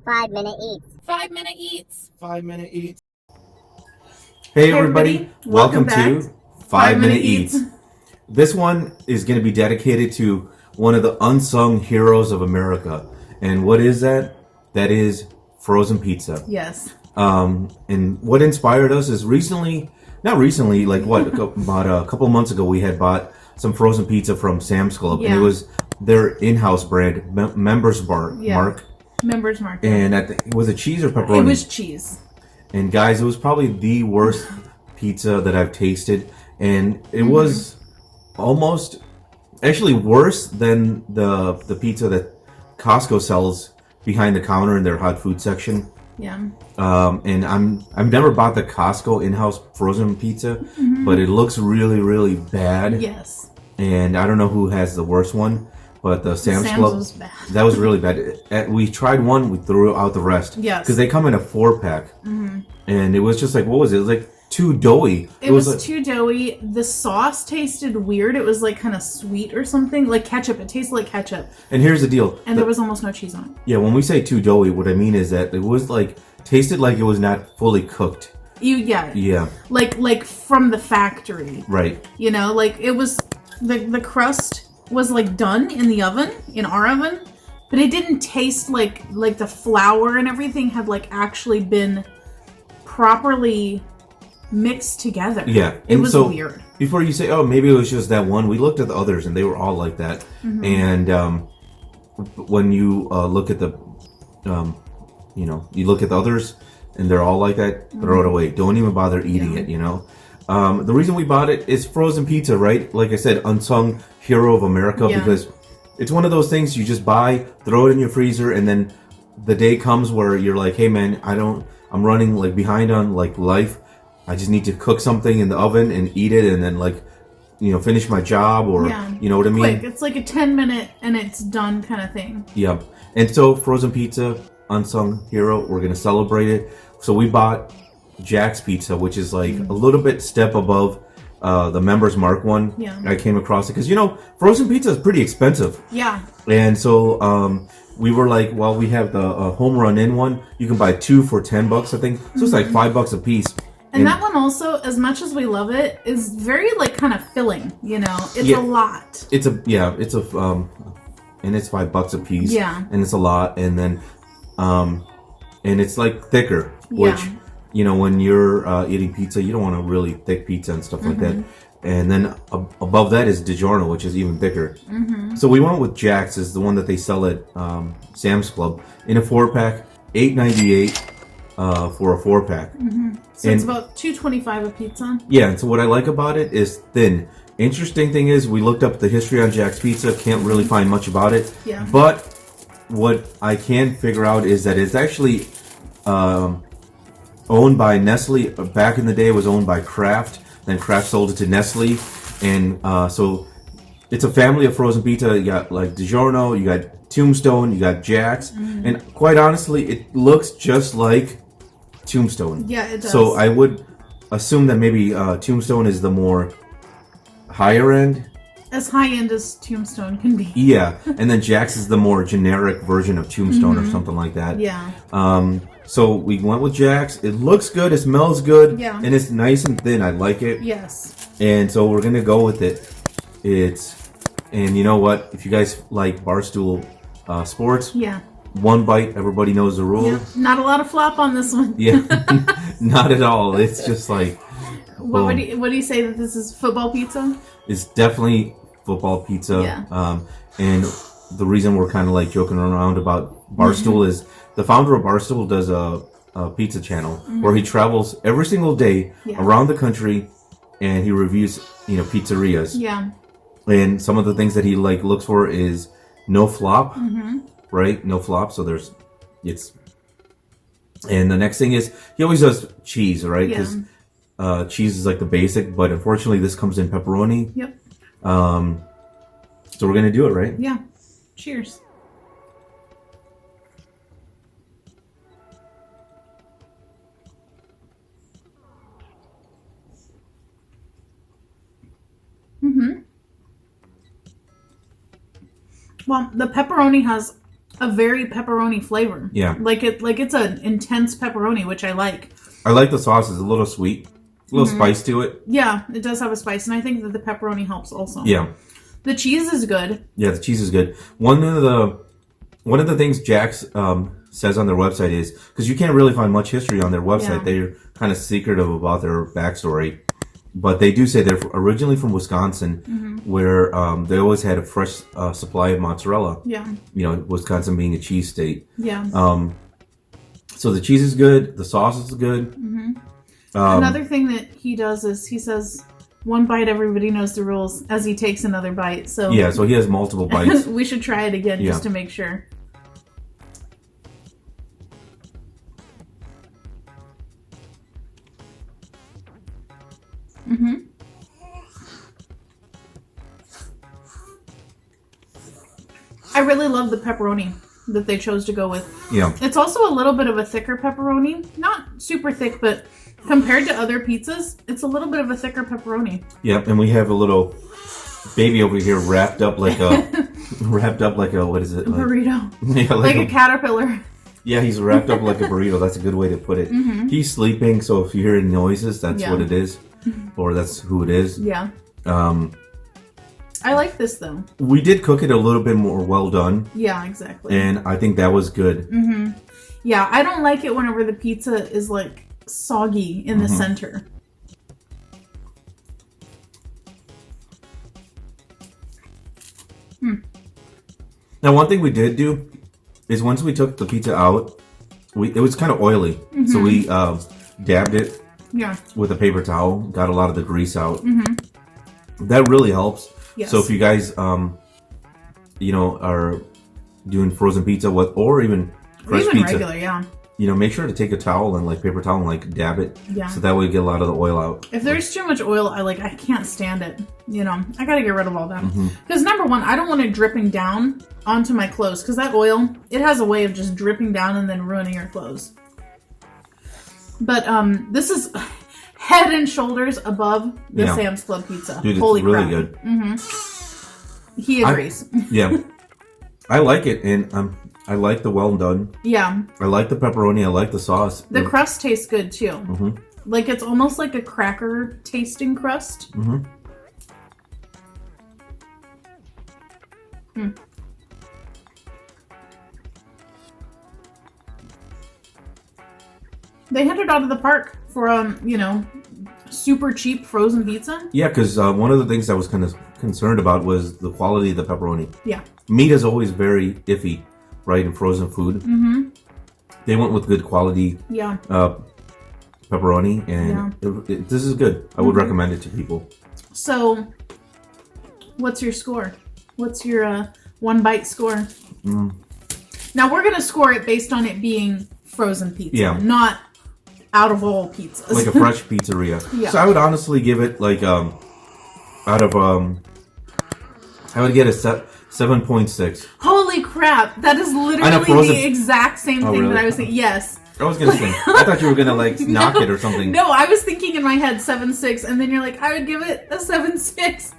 5 Minute Eats. 5 Minute Eats. 5 Minute Eats. Hey everybody, welcome to 5 Minute Eats. This one is going to be dedicated to one of the unsung heroes of America. And what is that? That is frozen pizza. Yes. And what inspired us is not recently, like about a couple of months ago, we had bought some frozen pizza from Sam's Club. Yeah. And it was their in-house brand, Members Mark. Members Mark. And was it cheese or pepperoni? It was cheese. And guys, it was probably the worst pizza that I've tasted. And it was almost actually worse than the pizza that Costco sells behind the counter in their hot food section. Yeah. And I've never bought the Costco in-house frozen pizza, but it looks really, really bad. Yes. And I don't know who has the worst one, but the Sam's Club was bad. That was really bad. We tried one, we threw out the rest. Yes. Because they come in a 4-pack, and it was just like, what was it? It was like too doughy. It was like, too doughy. The sauce tasted weird. It was like kind of sweet or something, like ketchup. It tasted like ketchup. And here's the deal. And there was almost no cheese on it. Yeah, when we say too doughy, what I mean is that it was like tasted like it was not fully cooked. Yeah. Like from the factory. Right. You know, like it was the crust was like done in the oven, in our oven, but it didn't taste like the flour and everything had like actually been properly mixed together. Yeah. It was weird. Before you say, oh, maybe it was just that one, we looked at the others and they were all like that. And when you look at the, you look at the others and they're all like that, throw it away. Don't even bother eating it, you know? The reason we bought it is frozen pizza, right? Like I said, unsung hero of America, because it's one of those things you just buy, throw it in your freezer, and then the day comes where you're like, hey man, I'm running like behind on like life. I just need to cook something in the oven and eat it, and then like, finish my job, or you know what I mean? Quick. It's like a 10-minute and it's done kind of thing. Yep. And so frozen pizza, unsung hero, we're gonna celebrate it. So we bought Jack's Pizza, which is like a little bit step above the Members Mark one. Yeah. I came across it because frozen pizza is pretty expensive. Yeah. And so we were like, well, we have the home run in one. You can buy 2 for $10, I think. So it's like $5 a piece. And that one also, as much as we love it, is very like kind of filling. It's a lot. It's and it's $5 a piece. Yeah. And it's a lot, and then and it's like thicker, which. When you're eating pizza, you don't want a really thick pizza and stuff like that. And then above that is DiGiorno, which is even thicker. So we went with Jack's, is the one that they sell at Sam's Club in a 4-pack, $8.98 for a 4-pack. So it's about $2.25 a pizza. Yeah, and so what I like about it is thin. Interesting thing is, we looked up the history on Jack's Pizza, can't really find much about it. Yeah. But what I can figure out is that it's actually owned by Nestle. Back in the day, it was owned by Kraft. Then Kraft sold it to Nestle, and so it's a family of frozen pizza. You got like DiGiorno, you got Tombstone, you got Jack's, and quite honestly, it looks just like Tombstone. Yeah, it does. So I would assume that maybe Tombstone is the more higher end. As high end as Tombstone can be. Yeah, and then Jack's is the more generic version of Tombstone or something like that. Yeah. So we went with Jack's. It looks good. It smells good. Yeah. And it's nice and thin. I like it. Yes. And so we're going to go with it. And you know what? If you guys like Barstool Sports, one bite, everybody knows the rule. Yeah. Not a lot of flop on this one. Yeah. Not at all. It's just like... What do you say that this is football pizza? It's definitely football pizza. Yeah. And the reason we're kind of like joking around about Barstool is the founder of Barstool does a pizza channel where he travels every single day around the country, and he reviews pizzerias. Yeah. And some of the things that he like looks for is no flop, right? No flop. So and the next thing is he always does cheese, right? Because cheese is like the basic, but unfortunately this comes in pepperoni. Yep. So we're gonna do it, right? Yeah. Cheers. Well, the pepperoni has a very pepperoni flavor. Yeah. Like it's an intense pepperoni, which I like. I like the sauce. It's a little sweet. A little spice to it. Yeah, it does have a spice, and I think that the pepperoni helps also. Yeah. The cheese is good. Yeah, the cheese is good. One of the things Jack's says on their website is, because you can't really find much history on their website, Yeah. they're kind of secretive about their backstory. But they do say they're originally from Wisconsin, where they always had a fresh supply of mozzarella. Yeah. You know, Wisconsin being a cheese state. Yeah. So the cheese is good. The sauce is good. Another thing that he does is he says, one bite, everybody knows the rules, as he takes another bite. So Yeah, so he has multiple bites. we should try it again just Yeah. to make sure. I really love the pepperoni that they chose to go with. Yeah. It's also a little bit of a thicker pepperoni. Not super thick, but compared to other pizzas, it's a little bit of a thicker pepperoni. Yep, and we have a little baby over here wrapped up like a what is it? Like, Burrito. yeah, Like a caterpillar. yeah, he's wrapped up like a burrito. That's a good way to put it. He's sleeping, so if you hear any noises, that's Yeah. what it is, or that's who it is. Yeah. I like this though. We did cook it a little bit more well done, Yeah, exactly. and I think that was good. Yeah, I don't like it whenever the pizza is like soggy in the center. Now, one thing we did do is once we took the pizza out, it was kind of oily, so we dabbed it Yeah. with a paper towel, got a lot of the grease out. That really helps. Yes. So if you guys, are doing frozen pizza or even fresh Even pizza, regular, yeah. make sure to take a towel and like paper towel and like dab it. Yeah. So that way you get a lot of the oil out. If there's too much oil, I can't stand it. I gotta get rid of all that. Because number one, I don't want it dripping down onto my clothes. Because that oil, it has a way of just dripping down and then ruining your clothes. But this is head and shoulders above the Yeah. Sam's Club pizza. Dude, it's Holy really crap. good. He agrees. Yeah. I like it, and I like the well done. Yeah. I like the pepperoni. I like the sauce. The crust tastes good too. Like it's almost like a cracker tasting crust. They hit it out of the park for super cheap frozen pizza. Yeah, because one of the things I was kind of concerned about was the quality of the pepperoni. Yeah. Meat is always very iffy, right, in frozen food. They went with good quality Yeah. pepperoni, and this is good. I would recommend it to people. So, what's your score? What's your one bite score? Now we're gonna score it based on it being frozen pizza, Yeah. not out of all pizzas. Like a fresh pizzeria. Yeah. So I would honestly give it like out of I would get a 7.6. Holy crap! That is I know, literally frozen- the exact same thing really? that I was thinking. Yes. I was gonna say. I thought you were gonna like knock it or something. No, I was thinking in my head 7.6, and then you're like, I would give it a 7.6.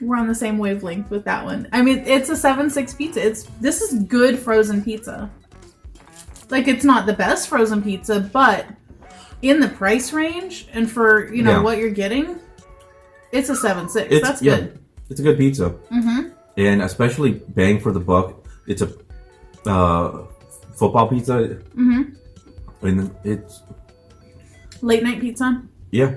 We're on the same wavelength with that one. I mean, it's a 7.6 pizza. This is good frozen pizza. Like, it's not the best frozen pizza, but in the price range and for what you're getting, it's a 7.6. That's good. It's a good pizza. And especially bang for the buck. It's a football pizza. And it's Late night pizza. yeah.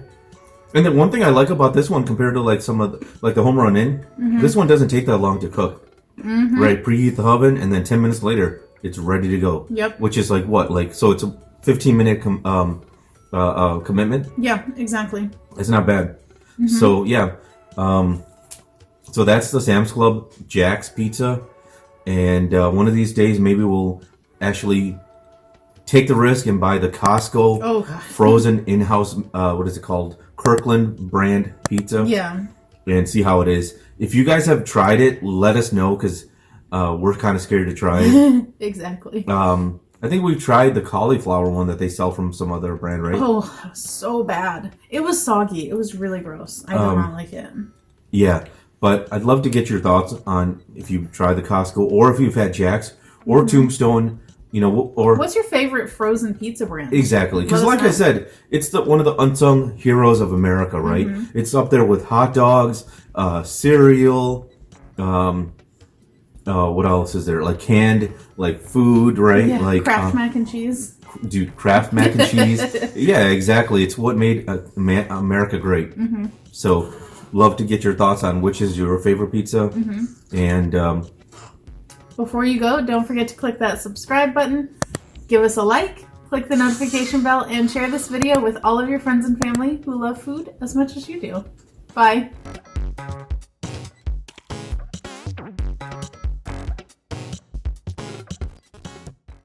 And then one thing I like about this one compared to like some of the home run in, this one doesn't take that long to cook. Right, preheat the oven, and then 10 minutes later, it's ready to go. Yep. Which is like what? Like, so it's a 15-minute commitment. Yeah, exactly. It's not bad. So yeah, so that's the Sam's Club Jack's Pizza, and one of these days maybe we'll actually take the risk and buy the Costco frozen in-house. What is it called? Kirkland brand pizza. Yeah. And see how it is. If you guys have tried it, let us know because we're kind of scared to try it. Exactly. I think we've tried the cauliflower one that they sell from some other brand, right? Oh, so bad. It was soggy. It was really gross. I did not like it. Yeah, but I'd love to get your thoughts on if you've tried the Costco or if you've had Jack's or Tombstone, you know, or What's your favorite frozen pizza brand? exactly, because Let us like I know. said, it's one of the unsung heroes of America, right? It's up there with hot dogs, cereal. What else is there? Like canned, like food, right? Yeah, Like Kraft mac and cheese. dude, Kraft mac and cheese. Yeah, exactly. It's what made America great. So, love to get your thoughts on which is your favorite pizza. And Before you go, don't forget to click that subscribe button, give us a like, click the notification bell, and share this video with all of your friends and family who love food as much as you do. Bye.